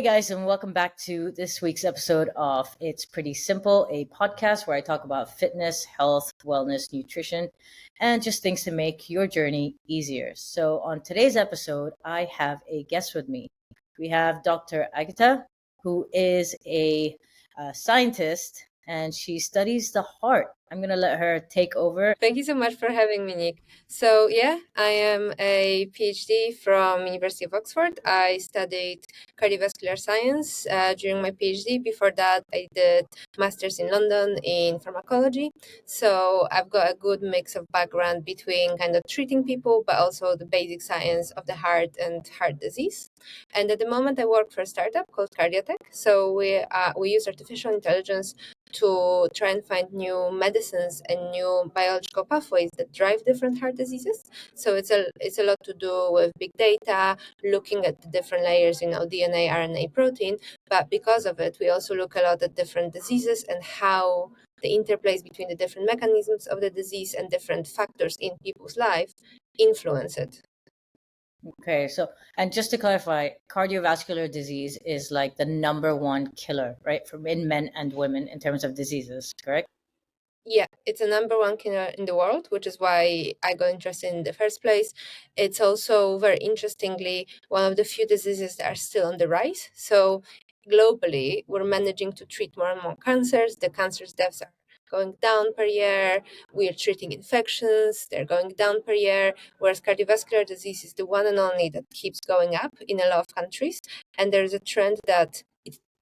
guys, and welcome back to this week's episode of It's Pretty Simple, a podcast where I talk about fitness, health, wellness, nutrition, and just things to make your journey easier. So, on today's episode, I have a guest with me. We have Dr. Agatha, who is a scientist, and she studies the heart. I'm going to let her take over. Thank you so much for having me, Nick. So I am a PhD from University of Oxford. I studied Cardiovascular Science during my PhD. Before that, I did Masters in London in pharmacology. So I've got a good mix of background between kind of treating people, but also the basic science of the heart and heart disease. And at the moment, I work for a startup called Cardiotech. So we use artificial intelligence to try and find new medicines and new biological pathways that drive different heart diseases. So it's a lot to do with big data, looking at the different layers, DNA, RNA, protein. But because of it, we also look a lot at different diseases and how the interplays between the different mechanisms of the disease and different factors in people's life influence it. Okay, so, and just to clarify, cardiovascular disease is like the number one killer, right, from in men and women in terms of diseases, correct? Yeah, it's a number one killer in the world, which is why I got interested in the first place. It's also very interestingly one of the few diseases that are still on the rise. So globally, we're managing to treat more and more cancers. The cancers deaths are going down per year. We are treating infections, they're going down per year, whereas cardiovascular disease is the one and only that keeps going up in a lot of countries. And there's a trend that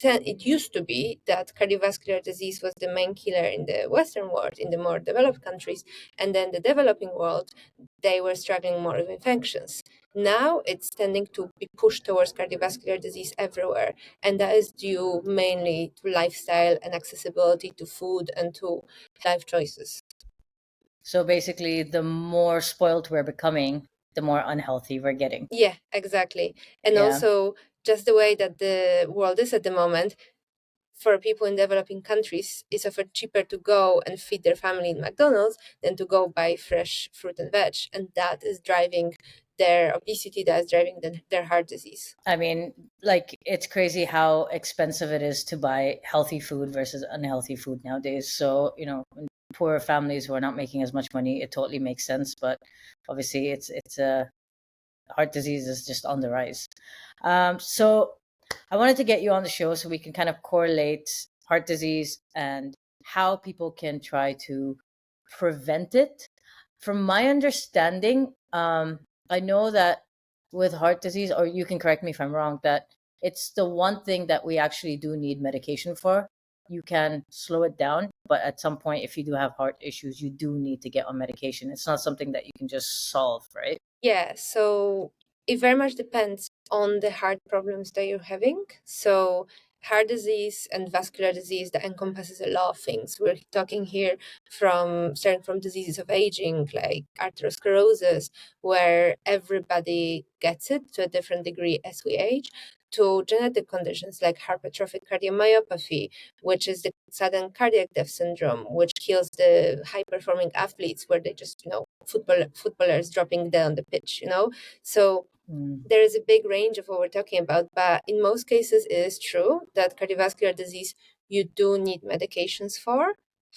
it used to be that cardiovascular disease was the main killer in the Western world, in the more developed countries, and then the developing world, they were struggling more with infections. Now it's tending to be pushed towards cardiovascular disease everywhere, and that is due mainly to lifestyle and accessibility to food and to life choices. So basically, the more spoiled we're becoming, the more unhealthy we're getting. Yeah, exactly. And Yeah. also, just the way that the world is at the moment, for people in developing countries, it's often cheaper to go and feed their family in McDonald's than to go buy fresh fruit and veg. And that is driving their obesity, that is driving their heart disease. I mean, like, it's crazy how expensive it is to buy healthy food versus unhealthy food nowadays. So, when poor families who are not making as much money, it totally makes sense. But obviously, it's a heart disease is just on the rise. So I wanted to get you on the show so we can kind of correlate heart disease and how people can try to prevent it. From my understanding, I know that with heart disease, or you can correct me if I'm wrong, that it's the one thing that we actually do need medication for. You can slow it down, but at some point, if you do have heart issues, you do need to get on medication. It's not something that you can just solve, right? Yeah, so it very much depends on the heart problems that you're having. So heart disease and vascular disease that encompasses a lot of things. We're talking here from starting from diseases of aging like arteriosclerosis, where everybody gets it to a different degree as we age, to genetic conditions like hypertrophic cardiomyopathy, which is the sudden cardiac death syndrome, which kills the high performing athletes where they just, footballers dropping dead on the pitch, So there is a big range of what we're talking about, but in most cases, it is true that cardiovascular disease, you do need medications for.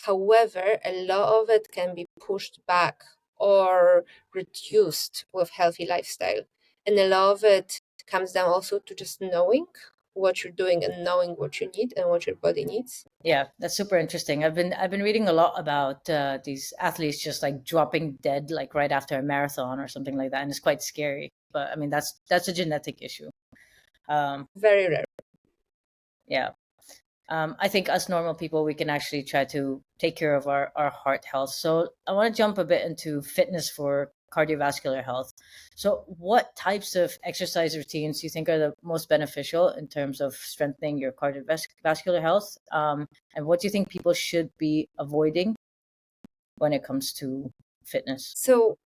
However, a lot of it can be pushed back or reduced with healthy lifestyle. And a lot of it comes down also to just knowing what you're doing and knowing what you need and what your body needs. Yeah, that's super interesting. I've been reading a lot about these athletes just like dropping dead like right after a marathon or something like that, and it's quite scary. But I mean, that's a genetic issue. Very rare. Yeah. I think us normal people, we can actually try to take care of our heart health. So I want to jump a bit into fitness for cardiovascular health. So what types of exercise routines do you think are the most beneficial in terms of strengthening your cardiovascular health? And what do you think people should be avoiding when it comes to fitness? So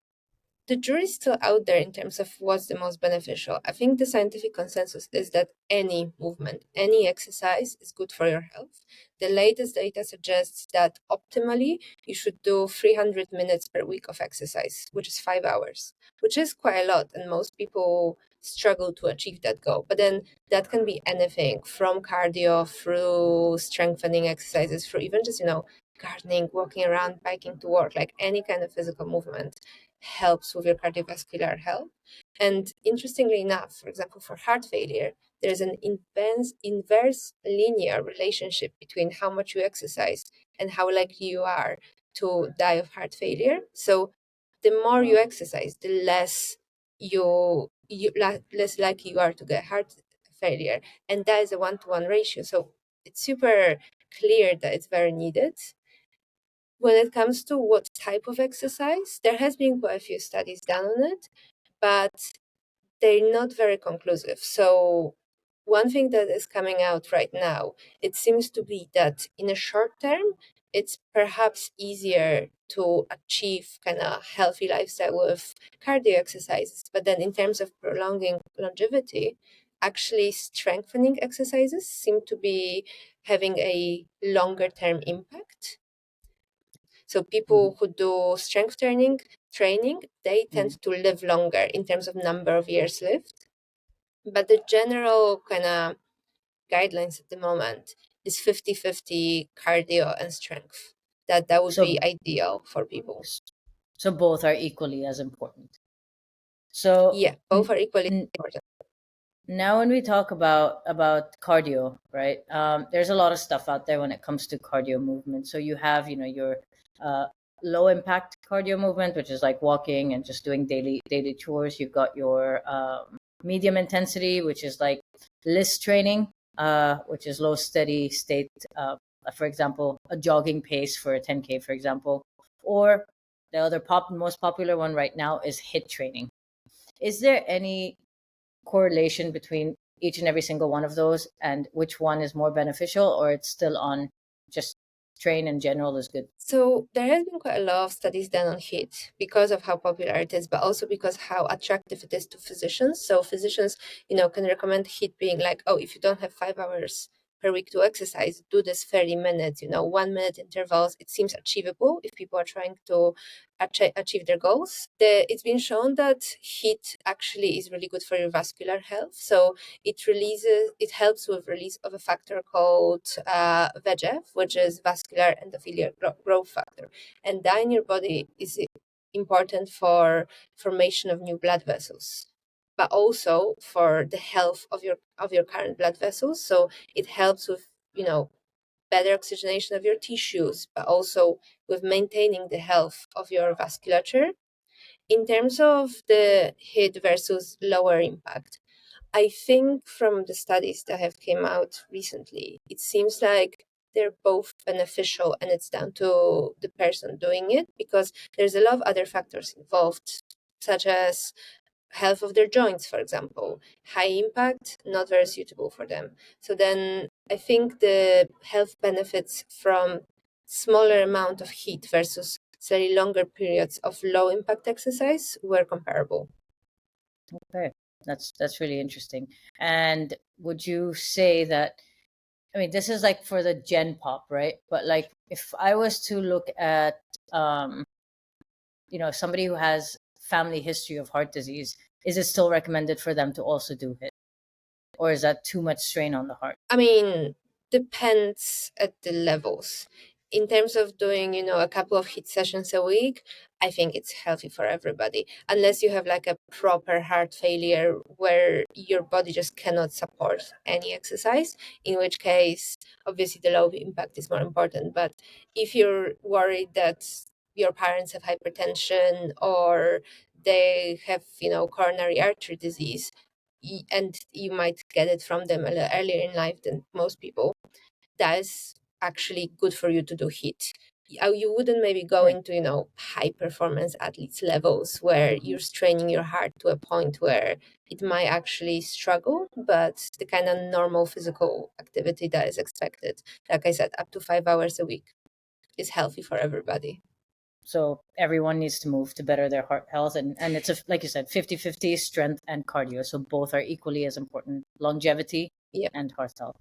the jury's still out there in terms of what's the most beneficial. I think the scientific consensus is that any movement, any exercise is good for your health. The latest data suggests that optimally you should do 300 minutes per week of exercise, which is 5 hours, which is quite a lot. And most people struggle to achieve that goal. But then that can be anything from cardio through strengthening exercises, through even just, gardening, walking around, biking to work, like any kind of physical movement helps with your cardiovascular health. And interestingly enough, for example, for heart failure, there's an inverse linear relationship between how much you exercise and how likely you are to die of heart failure. So the more you exercise, the less less likely you are to get heart failure. And that is a 1-to-1 ratio. So it's super clear that it's very needed. When it comes to what type of exercise, there has been quite a few studies done on it, but they're not very conclusive. So one thing that is coming out right now, it seems to be that in a short term, it's perhaps easier to achieve kind of healthy lifestyle with cardio exercises. But then in terms of prolonging longevity, actually strengthening exercises seem to be having a longer term impact. So people who do strength training, they tend to live longer in terms of number of years lived. But the general kind of guidelines at the moment is 50-50 cardio and strength. That would So be ideal for people. so both are equally as important. So Yeah, both are equally n- important. now when we talk about cardio, right? There's a lot of stuff out there when it comes to cardio movement. So you have, your uh, low impact cardio movement, which is like walking and just doing daily chores. You've got your medium intensity, which is like list training, which is low steady state. For example, a jogging pace for a 10K, for example, or the other most popular one right now is HIIT training. Is there any correlation between each and every single one of those, and which one is more beneficial, or it's still on just train in general is good? So there has been quite a lot of studies done on HIIT because of how popular it is, but also because how attractive it is to physicians. So physicians, can recommend HIIT being like, oh, if you don't have 5 hours per week to exercise, do this 30 minutes, 1 minute intervals. It seems achievable if people are trying to achieve their goals. It's been shown that HIIT actually is really good for your vascular health. So it helps with release of a factor called VEGF, which is vascular endothelial growth factor. And that in your body is important for formation of new blood vessels, but also for the health of your current blood vessels. So it helps with, better oxygenation of your tissues, but also with maintaining the health of your vasculature. In terms of the HIIT versus lower impact, I think from the studies that have came out recently, it seems like they're both beneficial, and it's down to the person doing it, because there's a lot of other factors involved, such as health of their joints, for example. High impact, not very suitable for them. So then I think the health benefits from smaller amount of HIIT versus slightly longer periods of low impact exercise were comparable. Okay, that's really interesting. And would you say that, I mean, this is like for the gen pop, right? But like if I was to look at um somebody who has family history of heart disease, is it still recommended for them to also do HIIT, or is that too much strain on the heart? I mean, depends at the levels. In terms of doing, a couple of HIIT sessions a week, I think it's healthy for everybody. Unless you have like a proper heart failure where your body just cannot support any exercise, in which case, obviously, the low impact is more important. But if you're worried that your parents have hypertension or they have, coronary artery disease, and you might get it from them a little earlier in life than most people, that is actually good for you to do HIIT. You wouldn't maybe go Right. into, high performance athletes levels where you're straining your heart to a point where it might actually struggle, but the kind of normal physical activity that is expected, like I said, up to 5 hours a week, is healthy for everybody. So everyone needs to move to better their heart health, and it's like you said, 50-50 strength and cardio. So both are equally as important, longevity Yeah. and heart health.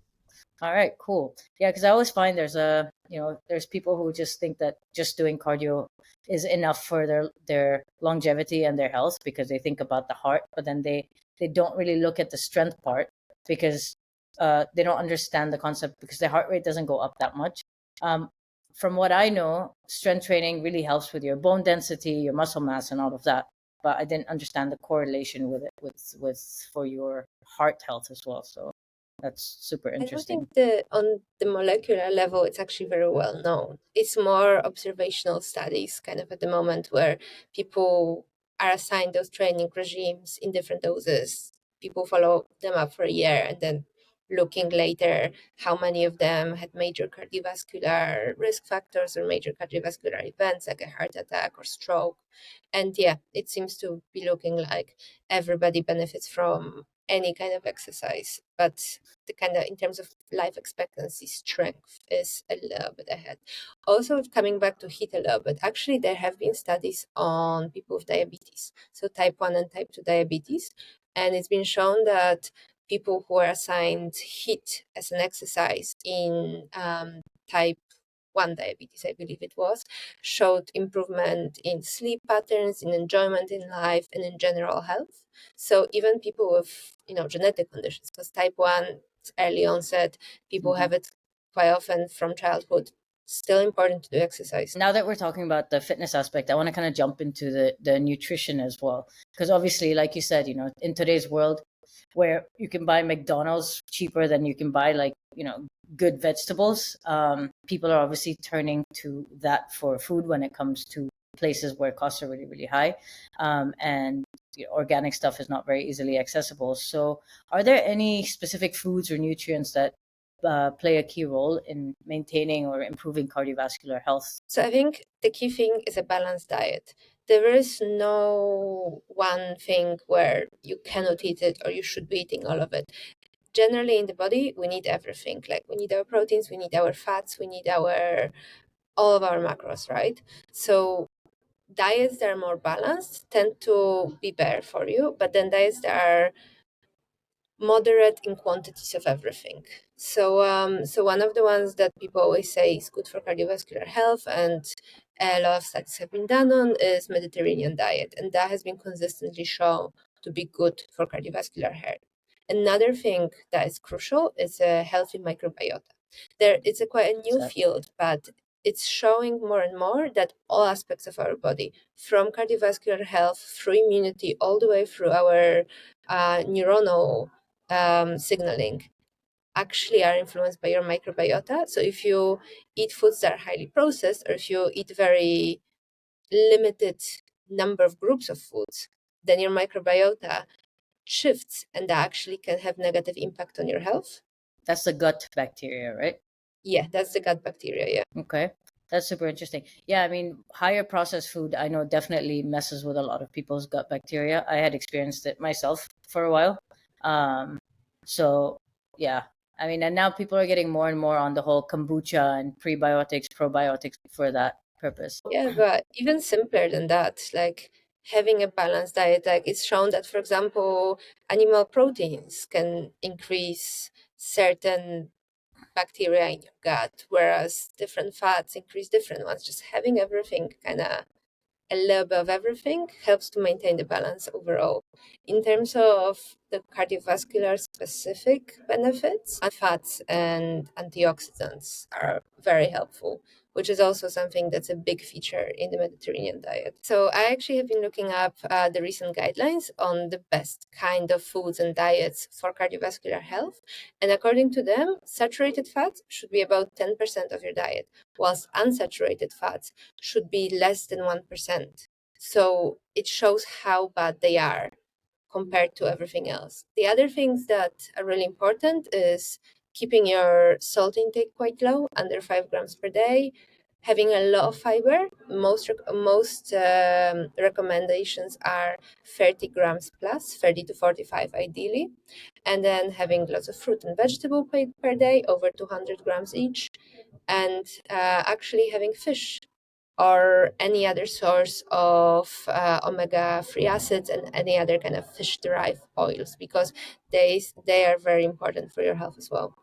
All right, cool. Yeah, because I always find there's people who just think that just doing cardio is enough for their longevity and their health because they think about the heart, but then they don't really look at the strength part because they don't understand the concept because their heart rate doesn't go up that much. Um, from what I know, strength training really helps with your bone density, your muscle mass, and all of that. But I didn't understand the correlation with it with for your heart health as well. So that's super I don't interesting. think on the molecular level it's actually very well known. It's more observational studies kind of at the moment where people are assigned those training regimes in different doses. People follow them up for a year and then looking later how many of them had major cardiovascular risk factors or major cardiovascular events like a heart attack or stroke. And yeah, it seems to be looking like everybody benefits from any kind of exercise, but the kind of in terms of life expectancy, strength is a little bit ahead. Also, coming back to HIIT a little bit, actually there have been studies on people with diabetes, so type 1 and type 2 diabetes, and it's been shown that people who are assigned HIIT as an exercise in type 1 diabetes, I believe it was, showed improvement in sleep patterns, in enjoyment in life, and in general health. So even people with, genetic conditions, because type 1, early onset, people have it quite often from childhood, still important to do exercise. Now that we're talking about the fitness aspect, I want to kind of jump into the nutrition as well. Because obviously, like you said, in today's world where you can buy McDonald's cheaper than you can buy good vegetables, people are obviously turning to that for food when it comes to places where costs are really, really high. And organic stuff is not very easily accessible. So are there any specific foods or nutrients that play a key role in maintaining or improving cardiovascular health? So I think the key thing is a balanced diet. There is no one thing where you cannot eat it or you should be eating all of it. Generally in the body, we need everything. Like we need our proteins, we need our fats, we need all of our macros, right? So diets that are more balanced tend to be better for you, but then diets that are moderate in quantities of everything. So one of the ones that people always say is good for cardiovascular health, and a lot of studies have been done on, is Mediterranean diet, and that has been consistently shown to be good for cardiovascular health. Another thing that is crucial is a healthy microbiota. It's quite a new field, but it's showing more and more that all aspects of our body, from cardiovascular health through immunity, all the way through our neuronal signaling, actually are influenced by your microbiota. So if you eat foods that are highly processed, or if you eat very limited number of groups of foods, then your microbiota shifts, and that actually can have negative impact on your health. That's the gut bacteria, right? Yeah, that's the gut bacteria. Yeah. Okay. That's super interesting. Yeah, I mean, higher processed food, I know definitely messes with a lot of people's gut bacteria. I had experienced it myself for a while. Um, so yeah, I mean, and now people are getting more and more on the whole kombucha and prebiotics, probiotics for that purpose. Yeah, but even simpler than that, like having a balanced diet, like it's shown that, for example, animal proteins can increase certain bacteria in your gut, whereas different fats increase different ones. Just having everything kind of a little bit of everything helps to maintain the balance overall. In terms of the cardiovascular specific benefits, fats and antioxidants are very helpful, which is also something that's a big feature in the Mediterranean diet. So I actually have been looking up the recent guidelines on the best kind of foods and diets for cardiovascular health. And according to them, saturated fats should be about 10% of your diet, whilst unsaturated fats should be less than 1%. So it shows how bad they are compared to everything else. The other things that are really important is keeping your salt intake quite low, under 5 grams per day, having a lot of fiber. Most recommendations are 30 grams plus, 30 to 45 ideally, and then having lots of fruit and vegetable per day, over 200 grams each, and actually having fish or any other source of omega-3 acids and any other kind of fish-derived oils, because they are very important for your health as well.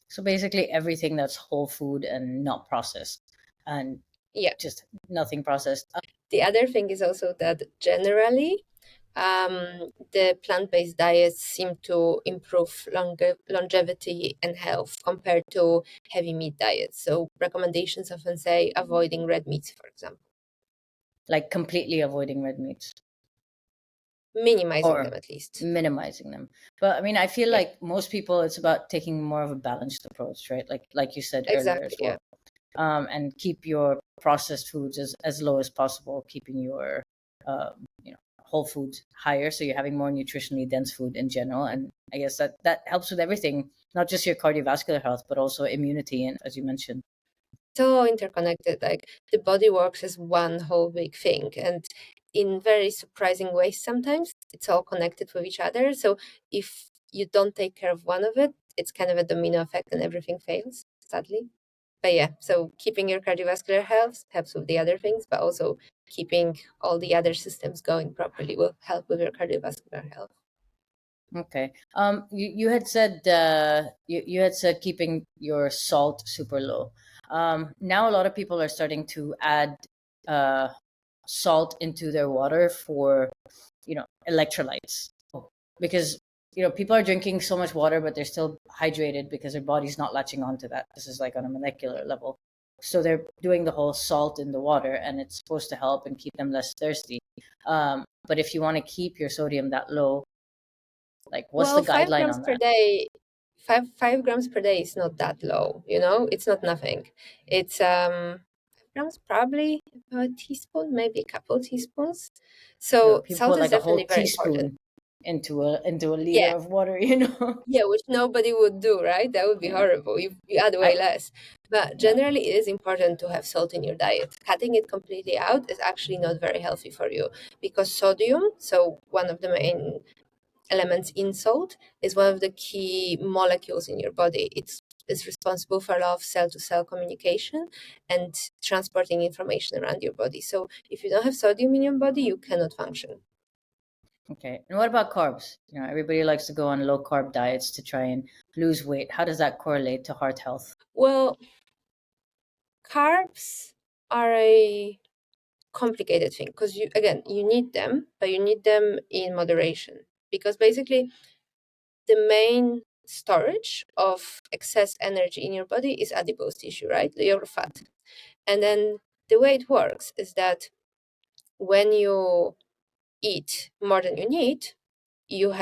So basically everything that's whole food and not processed, and Yeah. just nothing processed. The other thing is also that generally, the plant-based diets seem to improve longevity and health compared to heavy meat diets. So recommendations often say avoiding red meats, for example, Like completely avoiding red meats minimizing them or at least. minimizing them. But I mean, I feel Yeah, like most people, it's about taking more of a balanced approach, right? Like you said earlier as exactly. well. Yeah. And keep your processed foods as low as possible, keeping your whole foods higher, so you're having more nutritionally dense food in general. And I guess that helps with everything, not just your cardiovascular health, but also immunity, and as you mentioned. So interconnected. Like the body works as one whole big thing, and in very surprising ways sometimes it's all connected with each other. So if you don't take care of one of it, it's kind of a domino effect and everything fails, sadly. But yeah, so keeping your cardiovascular health helps with the other things, but also keeping all the other systems going properly will help with your cardiovascular health. Okay. You had said you had said keeping your salt super low. Now a lot of people are starting to add uh salt into their water for electrolytes, because people are drinking so much water but they're still hydrated because their body's not latching onto that. This is like on a molecular level, so they're doing the whole salt in the water, and it's supposed to help and keep them less thirsty. But if you want to keep your sodium that low, like what's the Well, five guideline grams on per that? day, five grams per day is not that low, you know, it's not nothing. It's 5 grams, probably a teaspoon, maybe a couple teaspoons. So People salt put is like a whole definitely very important. teaspoon into a liter Yeah, of water, you know. yeah, which nobody would do, right? That would be Yeah. horrible. You add way I less. But Yeah. generally, it is important to have salt in your diet. Cutting it completely out is actually not very healthy for you because sodium, so one of the main elements in salt, is one of the key molecules in your body. It's responsible for a lot of cell to cell communication and transporting information around your body. So if you don't have sodium in your body, you cannot function. Okay. And what about carbs? Everybody likes to go on low carb diets to try and lose weight. How does that correlate to heart health? Well, carbs are a complicated thing because you need them, but you need them in moderation because basically the main storage of excess energy in your body is adipose tissue, right? Your fat. And then the way it works is that when you eat more than you need, you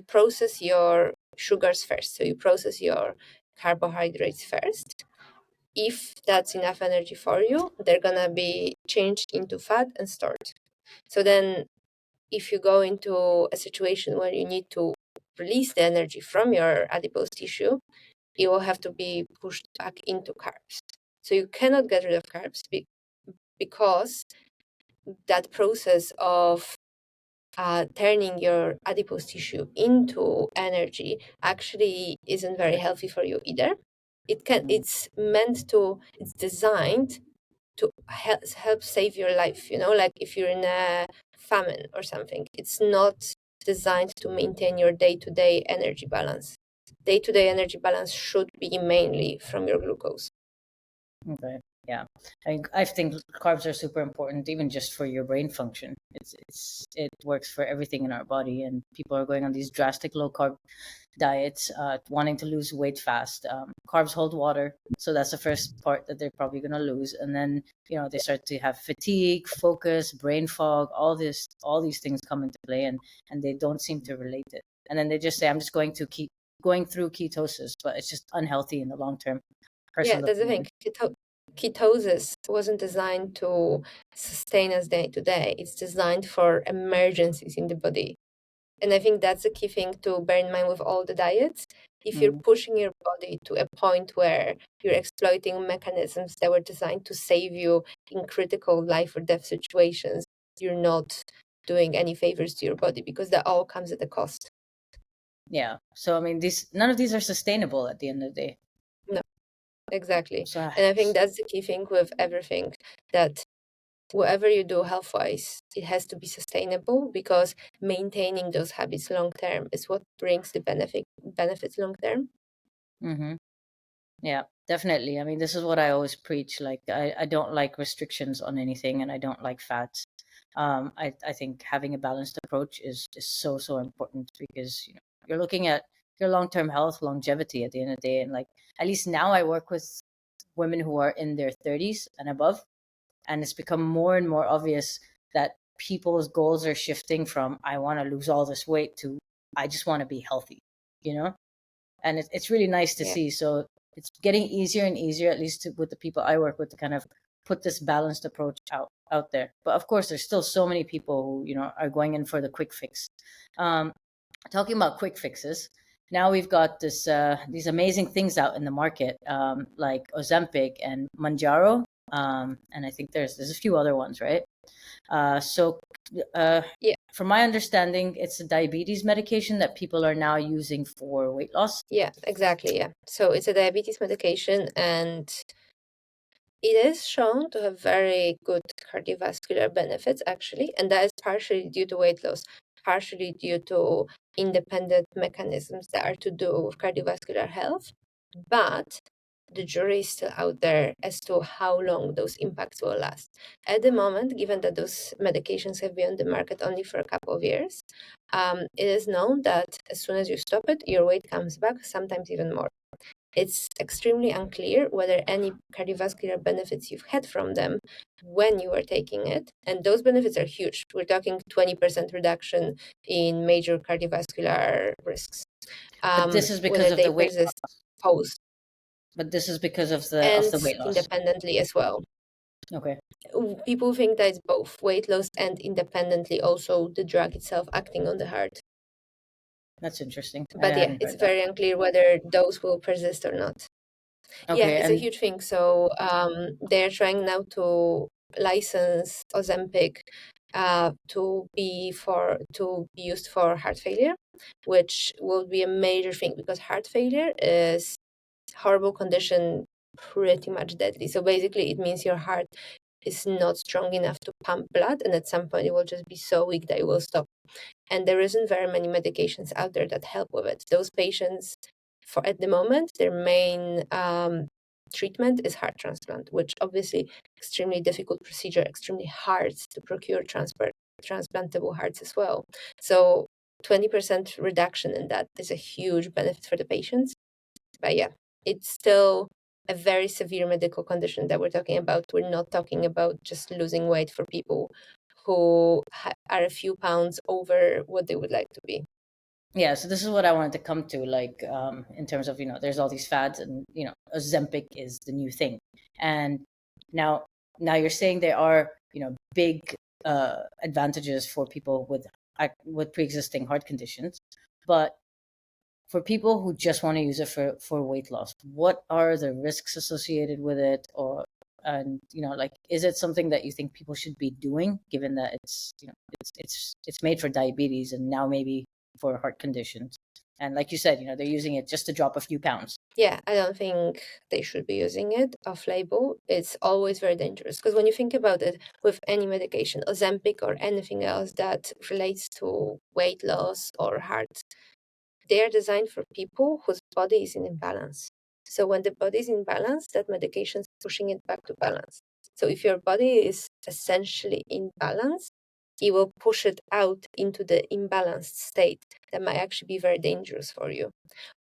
process your sugars first. So you process your carbohydrates first. If that's enough energy for you, they're gonna be changed into fat and stored. So then if you go into a situation where you need to release the energy from your adipose tissue, it will have to be pushed back into carbs. So you cannot get rid of carbs because that process of turning your adipose tissue into energy actually isn't very healthy for you either. Mm. It's designed to help save your life, like if you're in a famine or something. It's not designed to maintain your day-to-day energy balance. Day-to-day energy balance should be mainly from your glucose. Okay. Yeah. I think carbs are super important, even just for your brain function. It works for everything in our body, and people are going on these drastic low carb diets, wanting to lose weight fast. Carbs hold water, so that's the first part that they're probably going to lose, and then they start to have fatigue, focus, brain fog. All these things come into play, and they don't seem to relate it. And then they just say, "I'm just going to keep going through ketosis," but it's just unhealthy in the long term. Yeah, Personal that's the thing. opinion. Ketosis wasn't designed to sustain us day to day. It's designed for emergencies in the body. And I think that's a key thing to bear in mind with all the diets. If you're Mm. pushing your body to a point where you're exploiting mechanisms that were designed to save you in critical life or death situations, you're not doing any favors to your body because that all comes at a cost. Yeah. So I mean, these none of these are sustainable at the end of the day. No, exactly. So And I think that's the key thing with everything, that whatever you do health wise, it has to be sustainable because maintaining those habits long term is what brings the benefits long term. Mm-hmm. Yeah, definitely. I mean, this is what I always preach. Like, I don't like restrictions on anything, and I don't like fats. I think having a balanced approach is so, so important, because you're looking at your long-term health, longevity at the end of the day. And like, at least now I work with women who are in their 30s and above, and it's become more and more obvious that people's goals are shifting from I want to lose all this weight to I just want to be healthy, you know? And it's really nice to Yeah. see. So it's getting easier and easier, at least with the people I work with, to kind of put this balanced approach out there. But of course, there's still so many people who are going in for the quick fix. Um, Talking about quick fixes, now we've got these amazing things out in the market, like Ozempic and Manjaro, and I think there's a few other ones, right? So, uh, Yeah. from my understanding, it's a diabetes medication that people are now using for weight loss. Yeah, exactly. Yeah. So it's a diabetes medication, and it is shown to have very good cardiovascular benefits, actually, and that is partially due to weight loss, partially due to independent mechanisms that are to do with cardiovascular health. But the jury is still out there as to how long those impacts will last. At the moment, given that those medications have been on the market only for a couple of years, it is known that as soon as you stop it, your weight comes back, sometimes even more. It's extremely unclear whether any cardiovascular benefits you've had from them when you were taking it. And those benefits are huge. We're talking 20% reduction in major cardiovascular risks, But this is because whether of they the weight persist loss. post But this is because of and the weight loss. independently as well. Okay, People think that it's both weight loss and independently also the drug itself acting on the heart. that's interesting. I But yeah, hadn't it's heard that. very unclear whether those will persist or not. Yeah, Okay, it's a and huge thing. So they're trying now to license Ozempic to be used for heart failure, which will be a major thing because heart failure is horrible condition, pretty much deadly. So basically, it means your heart is not strong enough to pump blood, and at some point, it will just be so weak that it will stop. And there isn't very many medications out there that help with it. Those patients, for at the moment, their main treatment is heart transplant, which obviously extremely difficult procedure, extremely hard to procure transplantable hearts as well. So 20% reduction in that is a huge benefit for the patients. But yeah, it's still a very severe medical condition that we're talking about. We're not talking about just losing weight for people who are a few pounds over what they would like to be. yeah, so this is what I wanted to come to, like, in terms of, there's all these fads, and Ozempic is the new thing. And now now you're saying there are, big advantages for people with pre-existing heart conditions. But for people who just want to use it for weight loss, what are the risks associated with it? Or, and like, is it something that you think people should be doing, given that it's made for diabetes, and now maybe for heart conditions? And like you said, they're using it just to drop a few pounds. Yeah, I don't think they should be using it off label. It's always very dangerous because when you think about it with any medication, Ozempic or anything else that relates to weight loss or heart, they are designed for people whose body is in imbalance. So when the body is in balance, that medication is pushing it back to balance. So if your body is essentially in balance, it will push it out into the imbalanced state that might actually be very dangerous for you.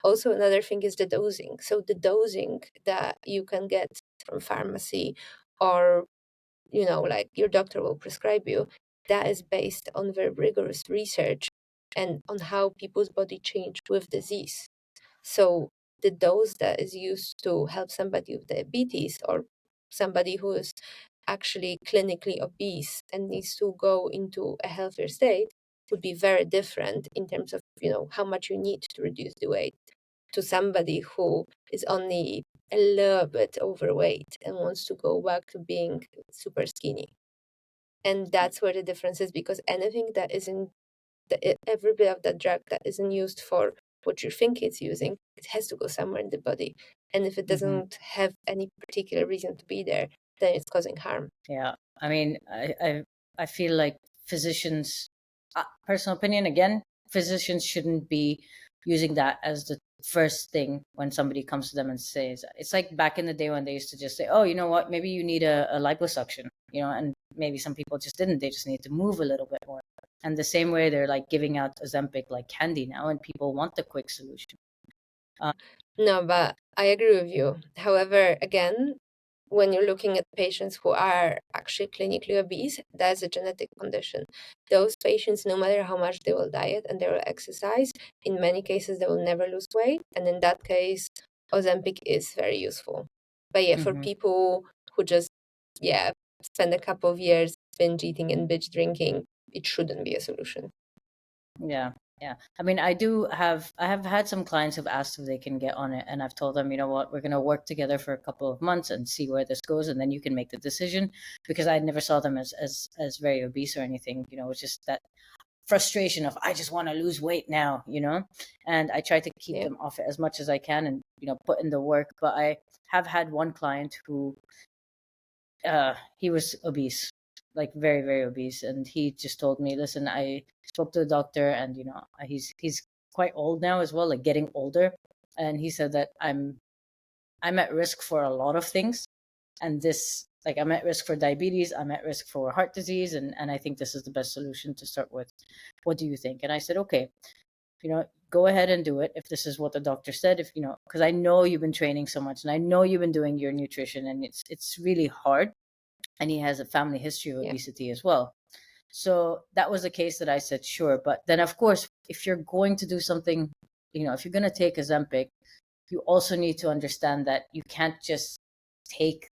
Also, another thing is the dosing. So the dosing that you can get from pharmacy or like your doctor will prescribe you, that is based on very rigorous research and on how people's body change with disease. So the dose that is used to help somebody with diabetes or somebody who is actually clinically obese and needs to go into a healthier state would be very different in terms of how much you need to reduce the weight to somebody who is only a little bit overweight and wants to go back to being super skinny. And that's where the difference is, because anything that isn't every bit of that drug that isn't used for what you think it's using, it has to go somewhere in the body. And if it Hmm. doesn't have any particular reason to be there, then it's causing harm. Yeah, I mean, I feel like personal opinion again, physicians shouldn't be using that as the first thing when somebody comes to them and says, it's like back in the day when they used to just say, oh, you know what, maybe you need a liposuction, and maybe some people just didn't, they just need to move a little bit more. And the same way they're like giving out Ozempic like candy now, and people want the quick solution. No, but I agree with you. However, again, when you're looking at patients who are actually clinically obese, that's a genetic condition. Those patients, no matter how much they will diet and they will exercise, in many cases they will never lose weight. And in that case, Ozempic is very useful. But yeah, for people who just, spend a couple of years binge eating and binge drinking, it shouldn't be a solution. Yeah. I mean, I have had some clients who've asked if they can get on it, and I've told them, you know what, we're going to work together for a couple of months and see where this goes, and then you can make the decision, because I never saw them as very obese or anything. It's just that frustration of, I just want to lose weight now, and I try to keep Yeah. them off it as much as I can, and put in the work. But I have had one client who he was obese, like very, very obese, and he just told me, listen, I spoke to the doctor, and he's quite old now as well, like getting older, and he said that I'm at risk for a lot of things, and this, like, I'm at risk for diabetes, I'm at risk for heart disease, and I think this is the best solution to start with. What do you think? And I said, okay, go ahead and do it if this is what the doctor said. If because I know you've been training so much, and I know you've been doing your nutrition, and it's really hard, and he has a family history of Yeah. obesity as well. So that was a case that I said sure. But then, of course, if you're going to do something, if you're going to take Ozempic, you also need to understand that you can't just take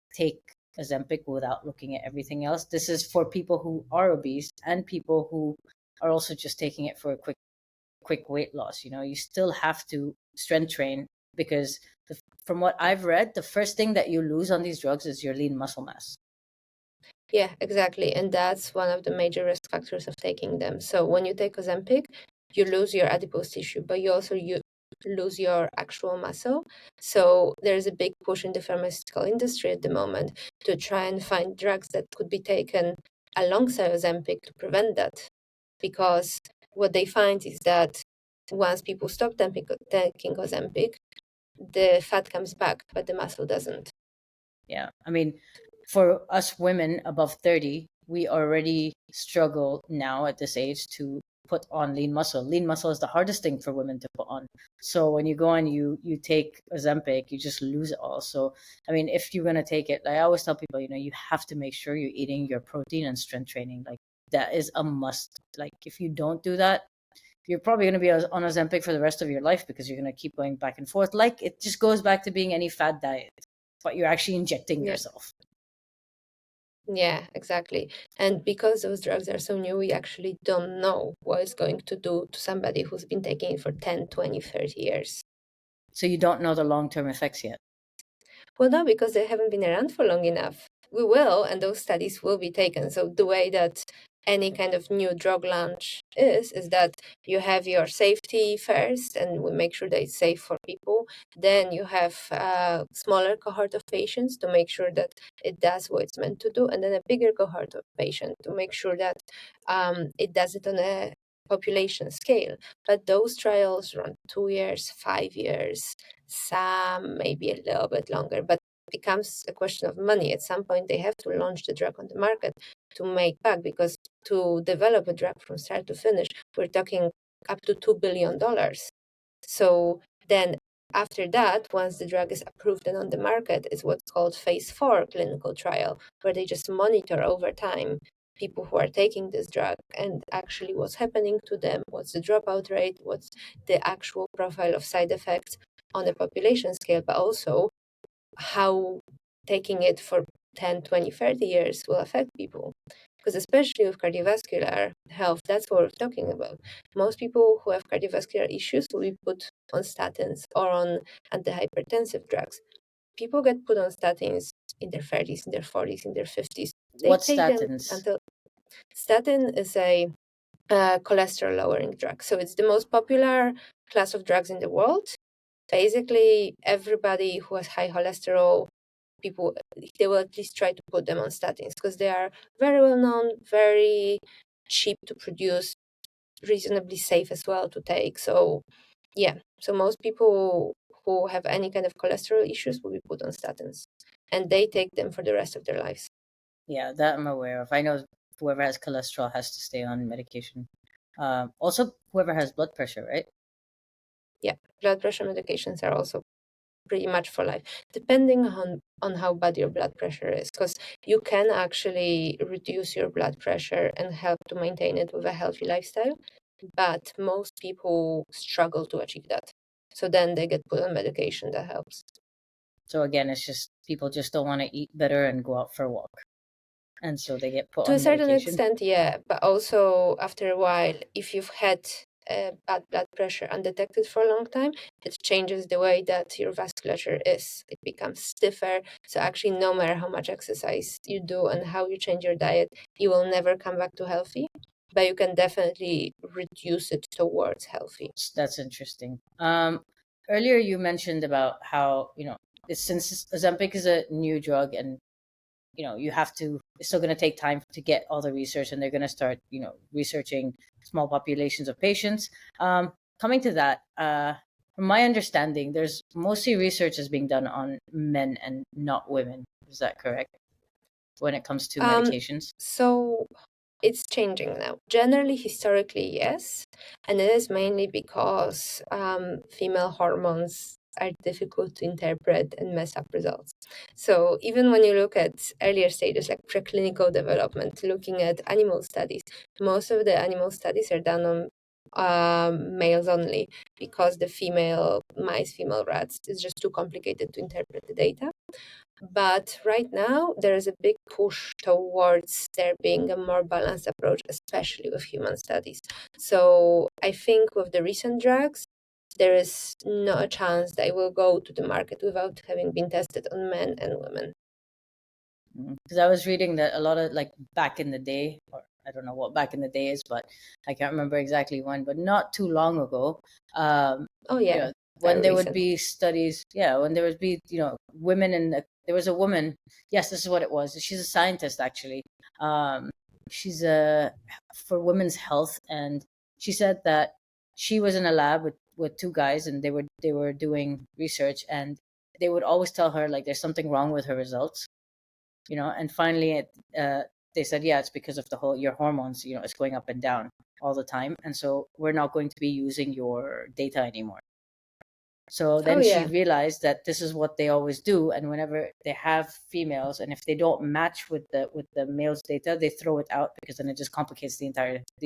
Ozempic without looking at everything else. This is for people who are obese and people who are also just taking it for a quick weight loss. You still have to strength train, because from what I've read, the first thing that you lose on these drugs is your lean muscle mass. Yeah, exactly. And that's one of the major risk factors of taking them. So when you take Ozempic, you lose your adipose tissue, but you lose your actual muscle. So there's a big push in the pharmaceutical industry at the moment to try and find drugs that could be taken alongside Ozempic to prevent that. Because what they find is that once people stop taking Ozempic, the fat comes back, but the muscle doesn't. Yeah. I mean, for us women above 30, we already struggle now at this age to put on lean muscle. Lean muscle is the hardest thing for women to put on. So when you go and you take Ozempic, you just lose it all. So, I mean, if you're going to take it, I always tell people, you have to make sure you're eating your protein and strength training. Like, that is a must. Like, if you don't do that, you're probably going to be on Ozempic for the rest of your life, because you're going to keep going back and forth. Like, it just goes back to being any fad diet, but you're actually injecting Yeah. yourself. Yeah, exactly. And because those drugs are so new, we actually don't know what it's going to do to somebody who's been taking it for 10, 20, 30 years. So you don't know the long-term effects yet. Well, no, because they haven't been around for long enough. We will, and those studies will be taken. So the way that any kind of new drug launch is that you have your safety first, and we make sure that it's safe for people. Then you have a smaller cohort of patients to make sure that it does what it's meant to do, and then a bigger cohort of patients to make sure that it does it on a population scale. But those trials run 2 years, 5 years, some maybe a little bit longer, but it becomes a question of money. At some point, they have to launch the drug on the market to make back, because to develop a drug from start to finish, we're talking up to $2 billion. So then after that, once the drug is approved and on the market, is what's called phase 4 clinical trial, where they just monitor over time people who are taking this drug and actually what's happening to them, what's the dropout rate, what's the actual profile of side effects on a population scale, but also how taking it for 10, 20, 30 years will affect people. Because especially with cardiovascular health, that's what we're talking about. Most people who have cardiovascular issues will be put on statins or on antihypertensive drugs. People get put on statins in their 30s, in their 40s, in their 50s. They What take them statins? until statin is a cholesterol lowering drug. So it's the most popular class of drugs in the world. Basically, everybody who has high cholesterol, people, they will at least try to put them on statins because they are very well known, very cheap to produce, reasonably safe as well to take. So Yeah, so most people who have any kind of cholesterol issues will be put on statins, and they take them for the rest of their lives. Yeah, that I'm aware of. I know whoever has cholesterol has to stay on medication. Also, whoever has blood pressure, right? Yeah, blood pressure medications are also pretty much for life, depending on how bad your blood pressure is, because you can actually reduce your blood pressure and help to maintain it with a healthy lifestyle, but most people struggle to achieve that. So then they get put on medication that helps. So again, it's just people just don't want to eat better and go out for a walk, and so they get put To a on certain medication. extent, yeah, but also after a while, if you've had bad blood pressure undetected for a long time, it changes the way that your vasculature is. It becomes stiffer. So actually, no matter how much exercise you do and how you change your diet, you will never come back to healthy. But you can definitely reduce it towards healthy. That's interesting. Earlier you mentioned about how since Ozempic is a new drug, and you have to it's still going to take time to get all the research, and they're going to start researching small populations of patients. Coming to that, from my understanding, there's mostly research is being done on men and not women. Is that correct when it comes to Um, medications? so it's changing now. Generally, historically, yes, and it is mainly because female hormones are difficult to interpret and mess up results. So even when you look at earlier stages like preclinical development, looking at animal studies, most of the animal studies are done on males only because the female mice, female rats is just too complicated to interpret the data. But right now, there is a big push towards there being a more balanced approach, especially with human studies. So I think with the recent drugs, there is no a chance they will go to the market without having been tested on men and women. Because I was reading that a lot of, like, back in the day, or I don't know what back in the day is, but I can't remember exactly when, but not too long ago, um, Oh, you yeah, know, when very there would recent. be studies, yeah, when there would be, women there was a woman, yes, this is what it was. She's a scientist, actually. Um, she's for women's health, and she said that she was in a lab with two guys, and they were doing research, and they would always tell her, like, there's something wrong with her results, and finally they said, yeah, it's because of the whole your hormones, it's going up and down all the time, and so we're not going to be using your data anymore. So Oh, then she yeah. realized that this is what they always do, and whenever they have females, and if they don't match with the males data, they throw it out, because then it just complicates the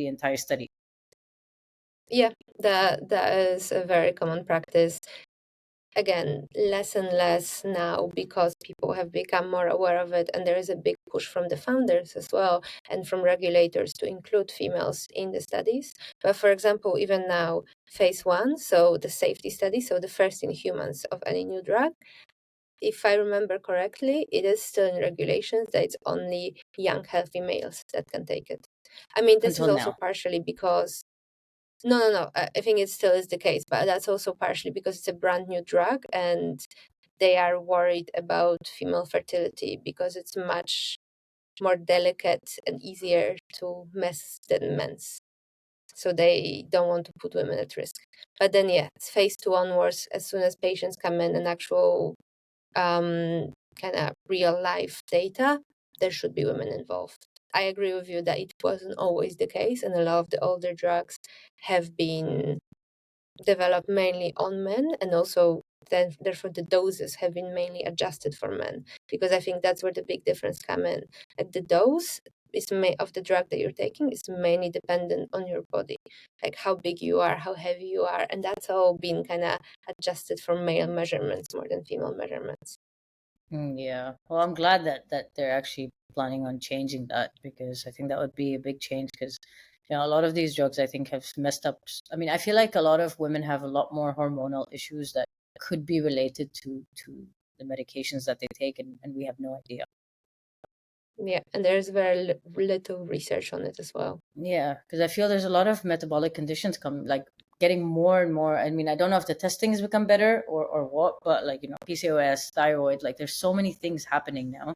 entire study. Yeah, that is a very common practice. Again, less and less now because people have become more aware of it, and there is a big push from the founders as well and from regulators to include females in the studies. But for example, even now, phase one, so the safety study, so the first in humans of any new drug, if I remember correctly, it is still in regulations that it's only young, healthy males that can take it. I mean, this is Until also now. partially because no. I think it still is the case, but that's also partially because it's a brand new drug and they are worried about female fertility because it's much more delicate and easier to mess than men's. So they don't want to put women at risk. But then, yeah, it's phase two onwards. As soon as patients come in and actual kind of real life data, there should be women involved. I agree with you that it wasn't always the case, and a lot of the older drugs have been developed mainly on men, and also then therefore the doses have been mainly adjusted for men, because I think that's where the big difference come in. Like the dose of the drug that you're taking is mainly dependent on your body, like how big you are, how heavy you are, and that's all been kind of adjusted for male measurements more than female measurements. Yeah. Well, I'm glad that they're actually planning on changing that, because I think that would be a big change, because a lot of these drugs, I think, have messed up. I mean, I feel like a lot of women have a lot more hormonal issues that could be related to the medications that they take, and we have no idea. Yeah, and there's very little research on it as well. Yeah, because I feel there's a lot of metabolic conditions like getting more and more. I mean, I don't know if the testing has become better or what, but, like, PCOS, thyroid, like, there's so many things happening now,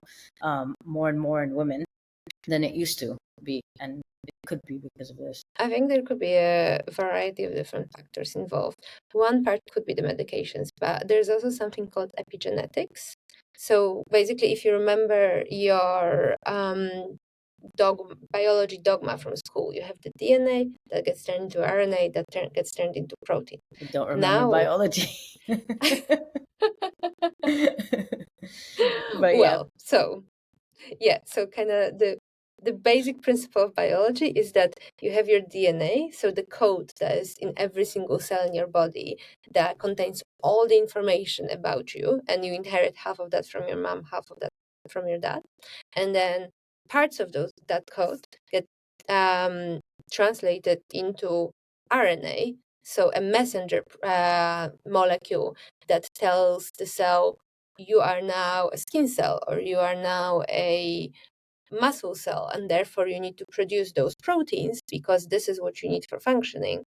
more and more in women than it used to be, and could be because of this? I think there could be a variety of different factors involved. One part could be the medications, but there's also something called epigenetics. So basically, if you remember your biology dogma from school, you have the DNA that gets turned into RNA that gets turned into protein. I don't remember Now, biology. But yeah. well, so yeah, so kind of the basic principle of biology is that you have your DNA, so the code that is in every single cell in your body that contains all the information about you, and you inherit half of that from your mom, half of that from your dad, and then parts of that code get translated into RNA, so a messenger molecule that tells the cell you are now a skin cell or you are now a muscle cell, and therefore you need to produce those proteins because this is what you need for functioning.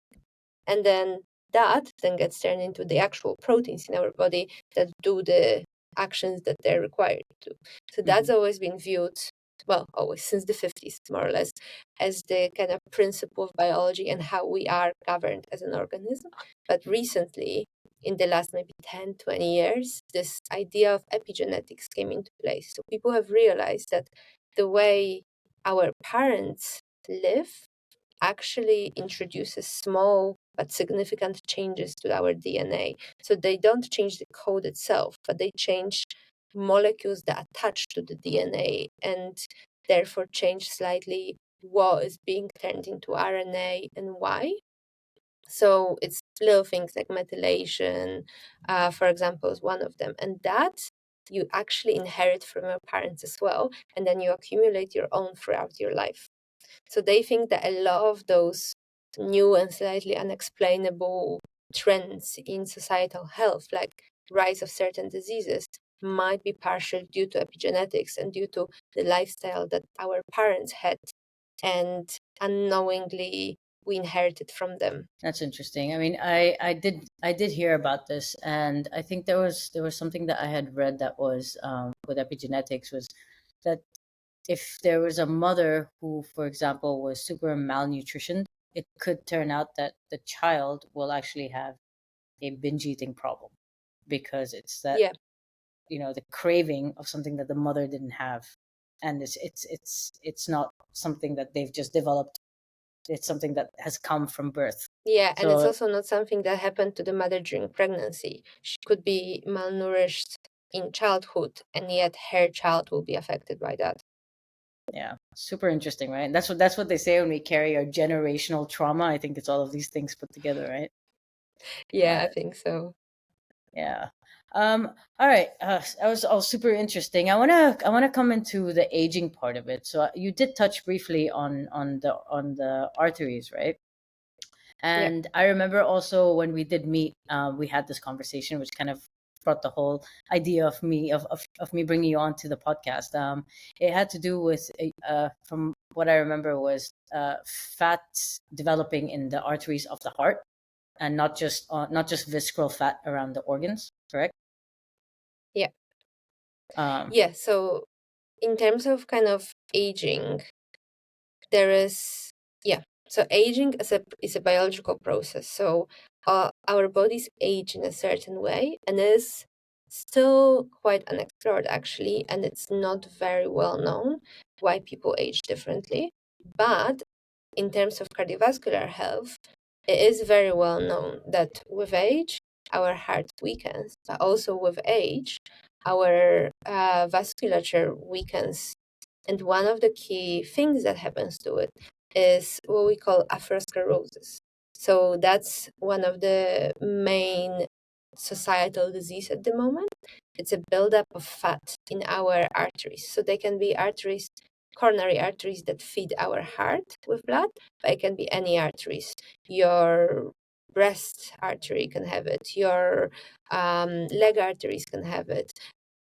And then that then gets turned into the actual proteins in our body that do the actions that they're required to. So that's always been viewed, well, always since the 50s, more or less, as the kind of principle of biology and how we are governed as an organism. But recently, in the last maybe 10, 20 years, this idea of epigenetics came into place. So people have realized that the way our parents live actually introduces small but significant changes to our DNA. So they don't change the code itself, but they change molecules that attach to the DNA and therefore change slightly what is being turned into RNA and why. So it's little things like methylation, for example, is one of them. And that you actually inherit from your parents as well. And then you accumulate your own throughout your life. So they think that a lot of those new and slightly unexplainable trends in societal health, like rise of certain diseases, might be partially due to epigenetics and due to the lifestyle that our parents had and unknowingly we inherited from them. That's interesting. I mean, I did hear about this, and I think there was something that I had read that was with epigenetics was that if there was a mother who, for example, was super malnutrition, it could turn out that the child will actually have a binge eating problem because it's that, Yeah. the craving of something that the mother didn't have, and it's not something that they've just developed. It's something that has come from birth. Yeah, and it's So also not something that happened to the mother during pregnancy. She could be malnourished in childhood, and yet her child will be affected by that. yeah, super interesting, right? That's what they say when we carry our generational trauma. I think it's all of these things put together, right? Yeah, I Uh, think so. yeah. All right. That was all super interesting. I wanna come into the aging part of it. So you did touch briefly on the arteries, right? Yeah. And I remember also when we did meet, we had this conversation, which kind of brought the whole idea of me bringing you on to the podcast. It had to do with, from what I remember, was fat developing in the arteries of the heart, and not just visceral fat around the organs. Correct? Yeah. Um, Yeah. So in terms of kind of aging, there is, yeah. So aging is a biological process. So our bodies age in a certain way and is still quite unexplored actually, and it's not very well known why people age differently. But in terms of cardiovascular health, it is very well known that with age, our heart weakens, but also with age, our vasculature weakens. And one of the key things that happens to it is what we call atherosclerosis. So that's one of the main societal disease at the moment. It's a buildup of fat in our arteries. So they can be arteries, coronary arteries that feed our heart with blood, but it can be any arteries. Your breast artery can have it. Your leg arteries can have it.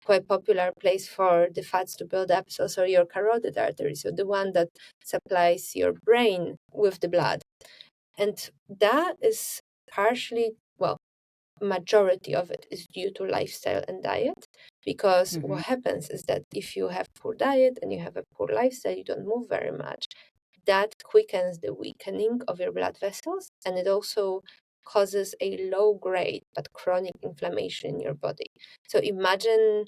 Quite popular place for the fats to build up is also your carotid artery, so the one that supplies your brain with the blood. And that is partially, well, majority of it is due to lifestyle and diet, because mhm. what happens is that if you have poor diet and you have a poor lifestyle, you don't move very much, that quickens the weakening of your blood vessels, and it also causes a low grade but chronic inflammation in your body. So imagine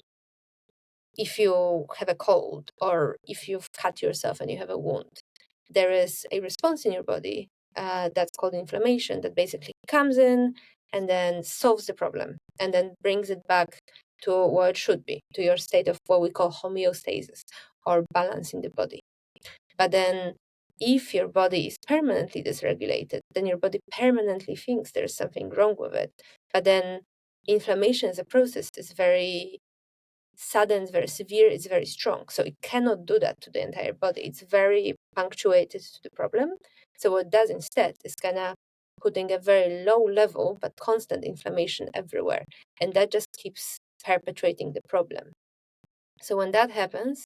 if you have a cold or if you've cut yourself and you have a wound, there is a response in your body that's called inflammation that basically comes in and then solves the problem and then brings it back to what it should be, to your state of what we call homeostasis or balance in the body. But then if your body is permanently dysregulated, then your body permanently thinks there's something wrong with it. But then inflammation as a process is very sudden, it's very severe, it's very strong. So it cannot do that to the entire body. It's very punctuated to the problem. So what it does instead is kind of putting a very low level but constant inflammation everywhere. And that just keeps perpetuating the problem. So when that happens,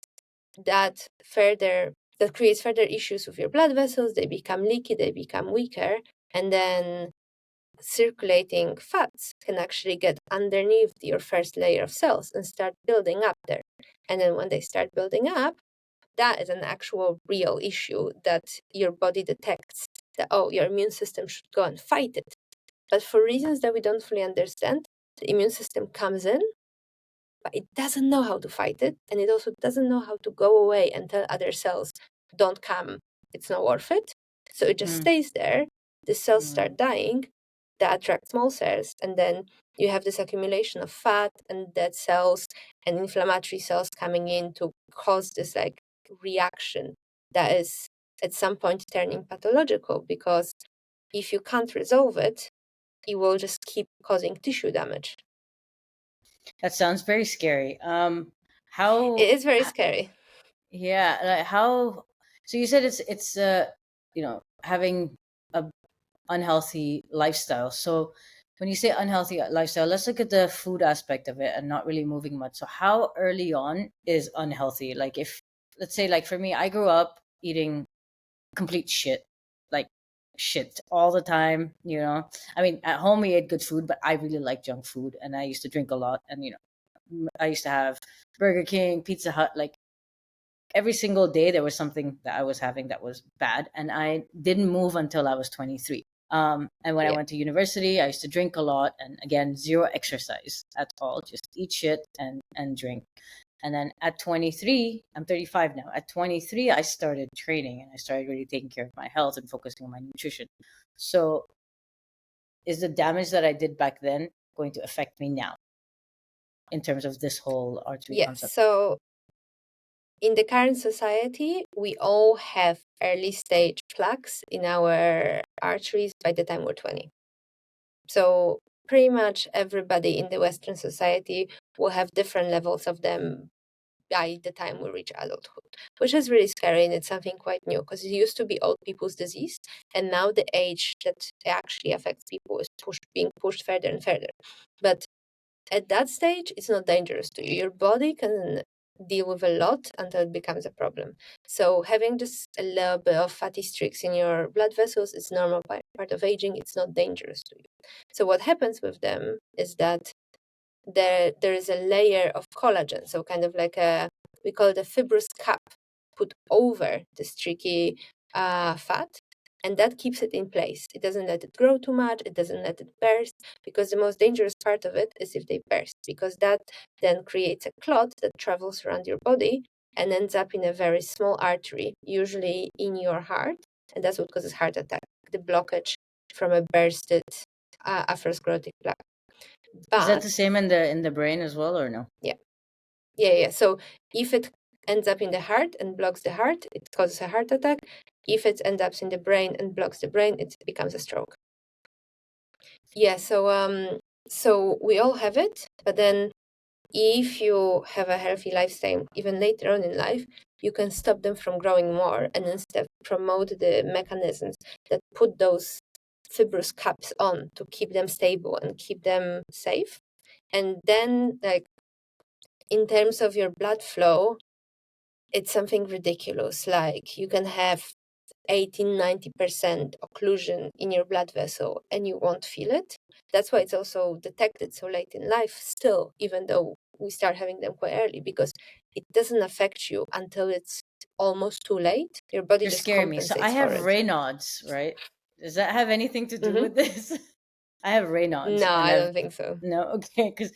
that creates further issues with your blood vessels. They become leaky, they become weaker, and then circulating fats can actually get underneath your first layer of cells and start building up there. And then when they start building up, that is an actual real issue that your body detects that, oh, your immune system should go and fight it. But for reasons that we don't fully understand, the immune system comes in, but it doesn't know how to fight it. And it also doesn't know how to go away and tell other cells, don't come, it's not worth it. So it just stays there. The cells start dying, that attract small cells, and then you have this accumulation of fat and dead cells and inflammatory cells coming in to cause this like reaction that is at some point turning pathological, because if you can't resolve it, it will just keep causing tissue damage. That sounds very scary. It is very scary. Yeah, like how? So you said it's having a unhealthy lifestyle. So when you say unhealthy lifestyle, let's look at the food aspect of it and not really moving much. So how early on is unhealthy? Like if let's say like for me, I grew up eating complete shit, like shit all the time. I mean, at home we ate good food, but I really like junk food, and I used to drink a lot, and I used to have Burger King, Pizza Hut, like every single day there was something that I was having that was bad, and I didn't move until I was 23. And when I went to university, I used to drink a lot, and again, zero exercise at all, just eat shit and drink. And then at 23, I'm 35 now. At 23, I started training and I started really taking care of my health and focusing on my nutrition. So, is the damage that I did back then going to affect me now in terms of this whole artery concept? So in the current society, we all have early stage plaques in our arteries by the time we're 20. So pretty much everybody in the Western society will have different levels of them by the time we reach adulthood, which is really scary, and it's something quite new because it used to be old people's disease, and now the age that actually affects people is being pushed further and further. But at that stage, it's not dangerous to you. Your body can deal with a lot until it becomes a problem. So having just a little bit of fatty streaks in your blood vessels is normal part of aging. It's not dangerous to you. So what happens with them is that there is a layer of collagen, so kind of like we call it a fibrous cap, put over the streaky fat, and that keeps it in place. It doesn't let it grow too much, it doesn't let it burst, because the most dangerous part of it is if they burst, because that then creates a clot that travels around your body and ends up in a very small artery, usually in your heart, and that's what causes heart attack, the blockage from a bursted atherosclerotic plaque. Is that the same in the brain as well, or no? Yeah. So if it ends up in the heart and blocks the heart, it causes a heart attack. If it ends up in the brain and blocks the brain, it becomes a stroke. Yeah. So we all have it, but then if you have a healthy lifestyle, even later on in life, you can stop them from growing more and instead promote the mechanisms that put those fibrous caps on to keep them stable and keep them safe. And then, like, in terms of your blood flow, it's something ridiculous. Like you can have 18-90% occlusion in your blood vessel and you won't feel it. That's why it's also detected so late in life still, even though we start having them quite early, because it doesn't affect you until it's almost too late. Your body You're just scaring me. So I compensates for have it. Raynaud's, right? Does that have anything to do Hmm. with this? I have Raynaud's, No, and I I've don't think so. no, okay, because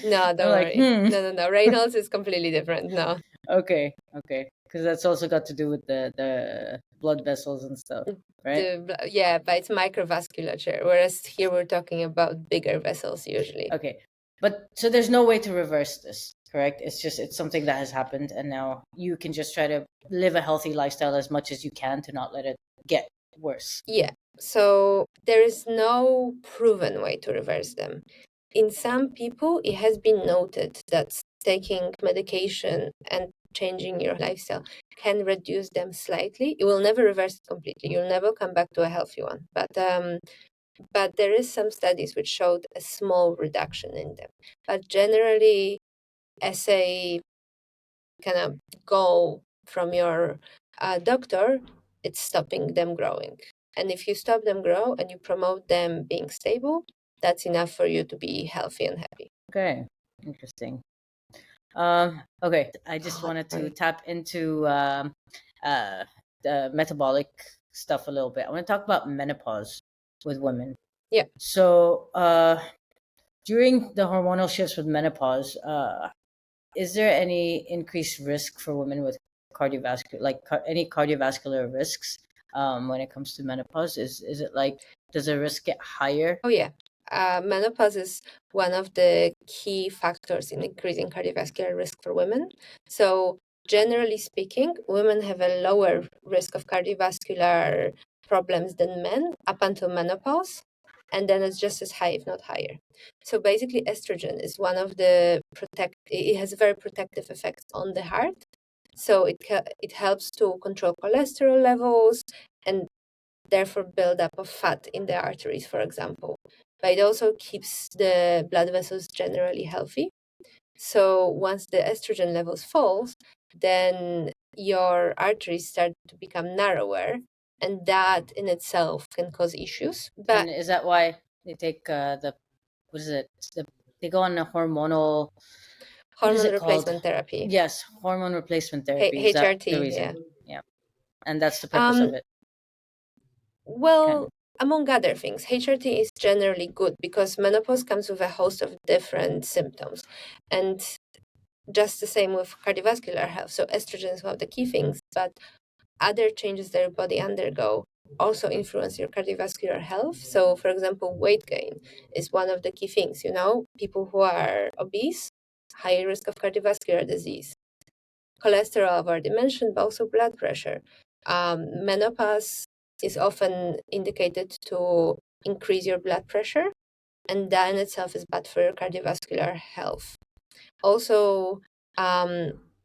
No, I'm don't like, worry. No. Reynolds is completely different. No. okay, because that's also got to do with the blood vessels and stuff, right? Yeah, but it's microvasculature, whereas here we're talking about bigger vessels usually. Okay, but so there's no way to reverse this, correct? It's something that has happened, and now you can just try to live a healthy lifestyle as much as you can to not let it get worse. Yeah. So there is no proven way to reverse them. In some people, it has been noted that taking medication and changing your lifestyle can reduce them slightly. It will never reverse it completely. You'll never come back to a healthy one. But there is some studies which showed a small reduction in them. But generally, as a kind of goal from your doctor, it's stopping them growing. And if you stop them grow and you promote them being stable, that's enough for you to be healthy and happy. Okay, interesting. Okay, I just wanted to Sorry. tap into the metabolic stuff a little bit. I want to talk about menopause with women. Yeah. So, during the hormonal shifts with menopause, is there any increased risk for women with cardiovascular, like any cardiovascular risks, when it comes to menopause? Is it like, does the risk get higher? Oh, yeah. Menopause is one of the key factors in increasing cardiovascular risk for women. So, generally speaking, women have a lower risk of cardiovascular problems than men up until menopause. And then it's just as high, if not higher. So basically, estrogen is one of the it has a very protective effect on the heart. So it helps to control cholesterol levels and therefore buildup of fat in the arteries, for example. But it also keeps the blood vessels generally healthy. So once the estrogen levels falls, then your arteries start to become narrower, and that in itself can cause issues. But And is that why they take what is it? They go on a hormonal, what is hormone it called? replacement therapy, Yes, hormone replacement therapy. Is that the HRT, yeah. reason? Yeah, and that's the purpose Um, of it. Kind well, among other things, HRT is generally good because menopause comes with a host of different symptoms. And just the same with cardiovascular health. So estrogen is one of the key things, but other changes that your body undergo also influence your cardiovascular health. So, for example, weight gain is one of the key things. People who are obese, higher risk of cardiovascular disease. Cholesterol, I've already mentioned, but also blood pressure. Menopause is often indicated to increase your blood pressure, and that in itself is bad for your cardiovascular health. Also,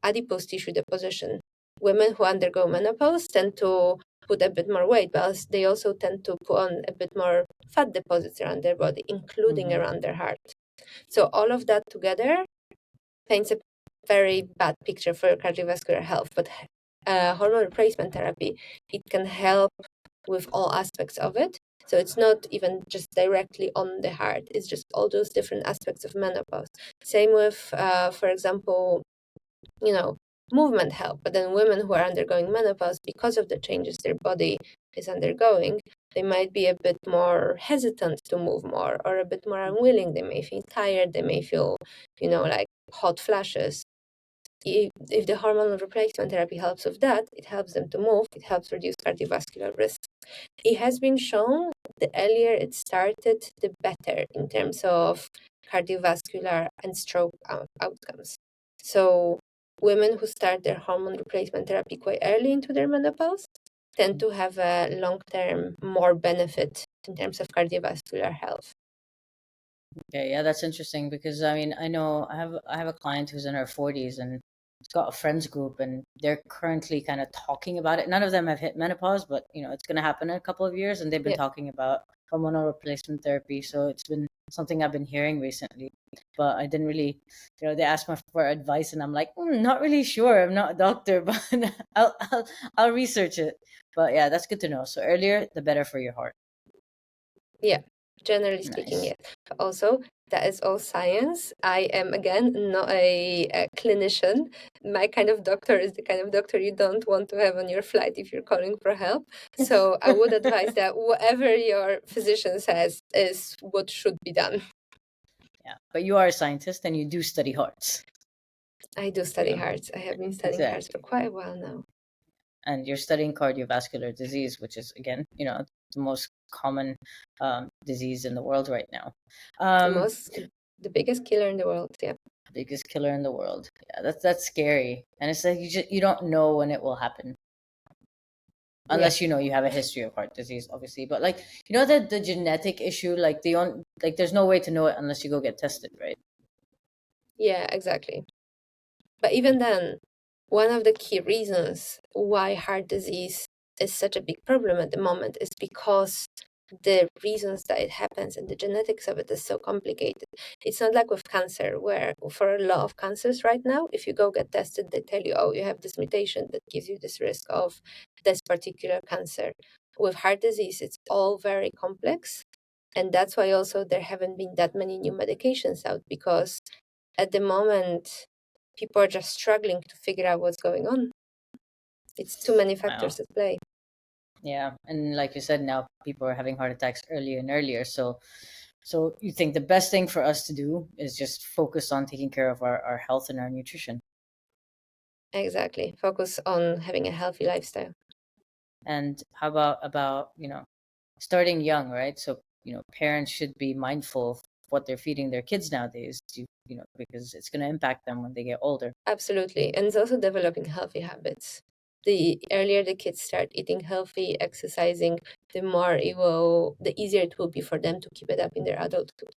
adipose tissue deposition. Women who undergo menopause tend to put a bit more weight, but they also tend to put on a bit more fat deposits around their body, including around their heart. So all of that together paints a very bad picture for cardiovascular health. But hormone replacement therapy, it can help with all aspects of it. So it's not even just directly on the heart, it's just all those different aspects of menopause. Same with, for example, movement help. But then women who are undergoing menopause, because of the changes their body is undergoing, they might be a bit more hesitant to move more or a bit more unwilling. They may feel tired, they may feel, like hot flashes. If the hormonal replacement therapy helps with that, it helps them to move, it helps reduce cardiovascular risk. It has been shown the earlier it started, the better in terms of cardiovascular and stroke outcomes. So women who start their hormone replacement therapy quite early into their menopause tend to have a long-term more benefit in terms of cardiovascular health. Okay, yeah, that's interesting because I mean, I know I have a client who's in her 40s and she's got a friends group and they're currently kind of talking about it. None of them have hit menopause, but it's going to happen in a couple of years and they've been Yeah. talking about hormonal replacement therapy. So it's been something I've been hearing recently, but I didn't really, they asked me for advice and I'm like, not really sure. I'm not a doctor, but I'll research it. But yeah, that's good to know. So earlier, the better for your heart. Yeah. generally speaking, Nice. yes. But also, that is all science. I am, again, not a clinician. My kind of doctor is the kind of doctor you don't want to have on your flight if you're calling for help. So I would advise that whatever your physician says is what should be done. Yeah, but you are a scientist and you do study hearts. I do study Yeah. hearts. I have been studying hearts for Exactly. quite a while now. And you're studying cardiovascular disease, which is, again, the most common disease in the world right now. The biggest killer in the world. Yeah. Biggest killer in the world. Yeah, that's scary. And it's like you don't know when it will happen. Unless you have a history of heart disease, obviously. But like the genetic issue, like there's no way to know it unless you go get tested, right? Yeah, exactly. But even then, one of the key reasons why heart disease is such a big problem at the moment is because the reasons that it happens and the genetics of it is so complicated. It's not like with cancer, where for a lot of cancers right now, if you go get tested, they tell you, oh, you have this mutation that gives you this risk of this particular cancer. With heart disease, it's all very complex. And that's why also there haven't been that many new medications out, because at the moment, people are just struggling to figure out what's going on. It's too many factors at play. Yeah, and like you said, now people are having heart attacks earlier and earlier. So you think the best thing for us to do is just focus on taking care of our health and our nutrition. Exactly. Focus on having a healthy lifestyle. And how about starting young, right? So parents should be mindful of what they're feeding their kids nowadays, because it's going to impact them when they get older. Absolutely. And it's also developing healthy habits. The earlier the kids start eating healthy, exercising, the easier it will be for them to keep it up in their adulthood.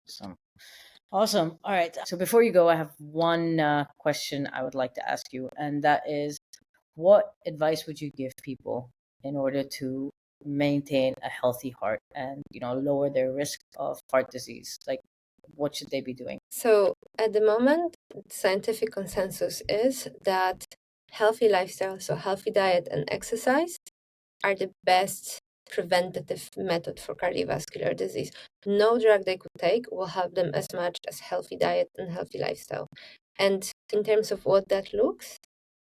Awesome. All right. So before you go, I have one question I would like to ask you, and that is, what advice would you give people in order to maintain a healthy heart and lower their risk of heart disease? Like, what should they be doing? So at the moment, scientific consensus is that healthy lifestyle, so healthy diet and exercise, are the best preventative method for cardiovascular disease. No drug they could take will help them as much as healthy diet and healthy lifestyle. And in terms of what that looks,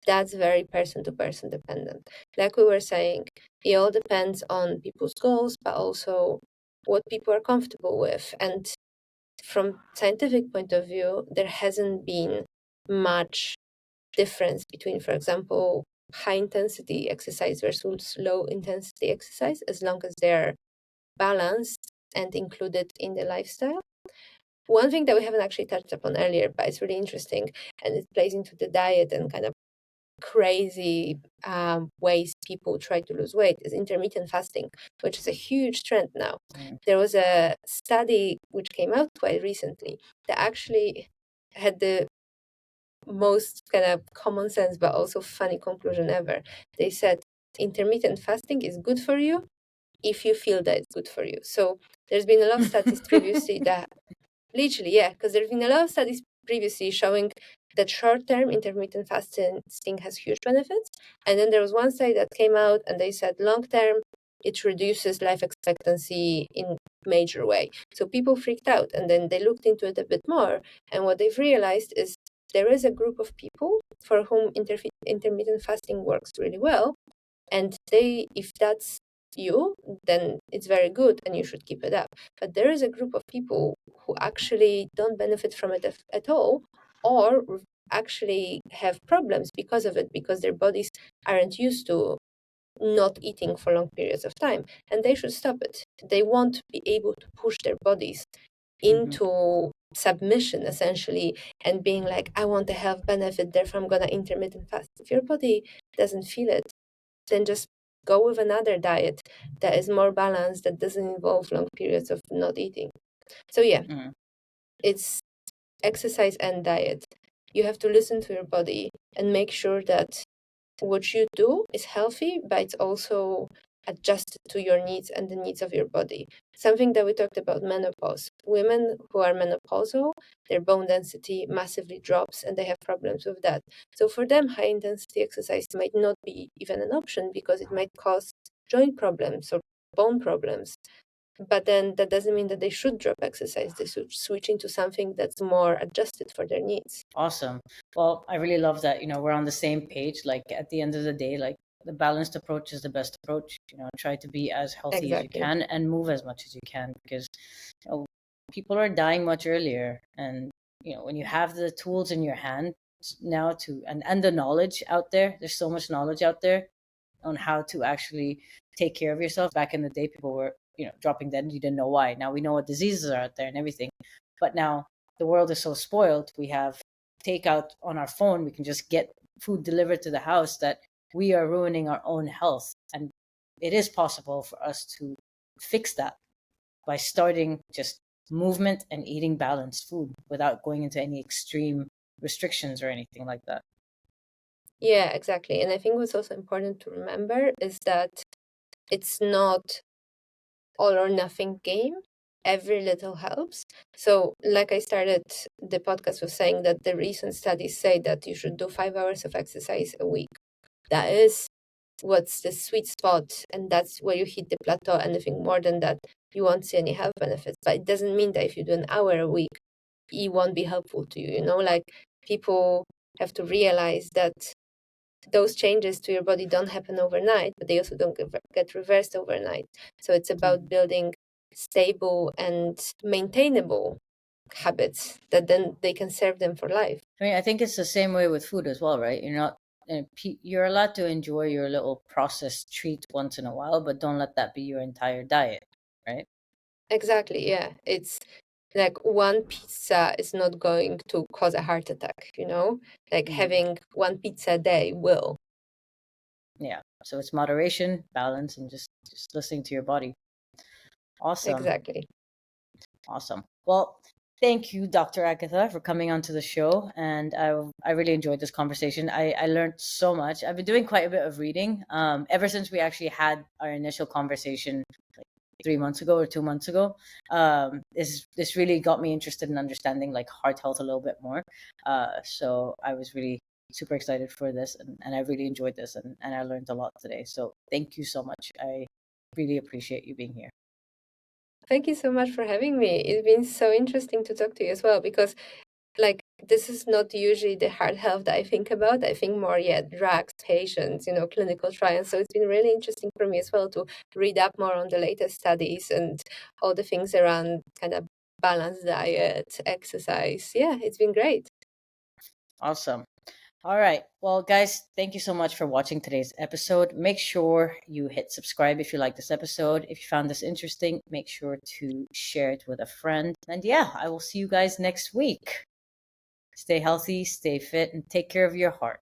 that's very person to person dependent. Like we were saying, it all depends on people's goals, but also what people are comfortable with. And from scientific point of view, there hasn't been much difference between, for example, high intensity exercise versus low intensity exercise, as long as they're balanced and included in the lifestyle. One thing that we haven't actually touched upon earlier, but it's really interesting, and it plays into the diet and kind of crazy ways people try to lose weight, is intermittent fasting, which is a huge trend now. There was a study which came out quite recently that actually had the most kind of common sense but also funny conclusion ever. They said intermittent fasting is good for you if you feel that it's good for you. So there's been a lot of studies previously that literally, yeah, because there's been a lot of studies previously showing that short-term intermittent fasting has huge benefits. And then there was one study that came out and they said long-term, it reduces life expectancy in major way. So people freaked out and then they looked into it a bit more. And what they've realized is there is a group of people for whom intermittent fasting works really well. And if that's you, then it's very good and you should keep it up. But there is a group of people who actually don't benefit from it at all, or actually have problems because of it, because their bodies aren't used to not eating for long periods of time, and they should stop it. They won't be able to push their bodies into submission, essentially, and being like, I want a health benefit, therefore I'm gonna intermittent fast. If your body doesn't feel it, then just go with another diet that is more balanced, that doesn't involve long periods of not eating. So yeah, it's exercise and diet. You have to listen to your body and make sure that what you do is healthy, but it's also adjusted to your needs and the needs of your body. Something that we talked about, menopause. Women who are menopausal, their bone density massively drops and they have problems with that. So for them, high intensity exercise might not be even an option because it might cause joint problems or bone problems. but then that doesn't mean that they should drop exercise. They should switch into something that's more adjusted for their needs. Awesome. Well, I really love that, we're on the same page. Like at the end of the day, like the balanced approach is the best approach. Try to be as healthy as you Exactly. can and move as much as you can, because people are dying much earlier. And when you have the tools in your hand now and the knowledge out there's so much knowledge out there on how to actually take care of yourself. Back in the day, people were dropping dead and you didn't know why. Now we know what diseases are out there and everything. But now the world is so spoiled. We have takeout on our phone. We can just get food delivered to the house, that we are ruining our own health. And it is possible for us to fix that by starting just movement and eating balanced food without going into any extreme restrictions or anything like that. Yeah, exactly. And I think what's also important to remember is that it's not all or nothing game. Every little helps. So, like I started the podcast with saying that the recent studies say that you should do 5 hours of exercise a week. That is what's the sweet spot, and that's where you hit the plateau. Anything more than that, you won't see any health benefits. But it doesn't mean that if you do an hour a week, it won't be helpful to you. Like people have to realize that those changes to your body don't happen overnight, but they also don't get reversed overnight. So it's about building stable and maintainable habits that then they can serve them for life. I mean, I think it's the same way with food as well, right? You're allowed to enjoy your little processed treat once in a while, but don't let that be your entire diet, right? Exactly, yeah. It's like one pizza is not going to cause a heart attack, Like having one pizza a day will. Yeah. So it's moderation, balance, and just listening to your body. Awesome. Exactly. Awesome. Well, thank you, Dr. Agatha, for coming onto the show. And I really enjoyed this conversation. I learned so much. I've been doing quite a bit of reading ever since we actually had our initial conversation, like 3 months ago or 2 months ago. This really got me interested in understanding like heart health a little bit more. So I was really super excited for this, and I really enjoyed this, and I learned a lot today. So thank you so much. I really appreciate you being here. Thank you so much for having me. It's been so interesting to talk to you as well, because like this is not usually the heart health that I think about. I think more, drugs, patients, clinical trials. So it's been really interesting for me as well to read up more on the latest studies and all the things around kind of balanced diet, exercise. Yeah, it's been great. Awesome. All right. Well, guys, thank you so much for watching today's episode. Make sure you hit subscribe if you like this episode. If you found this interesting, make sure to share it with a friend. And yeah, I will see you guys next week. Stay healthy, stay fit, and take care of your heart.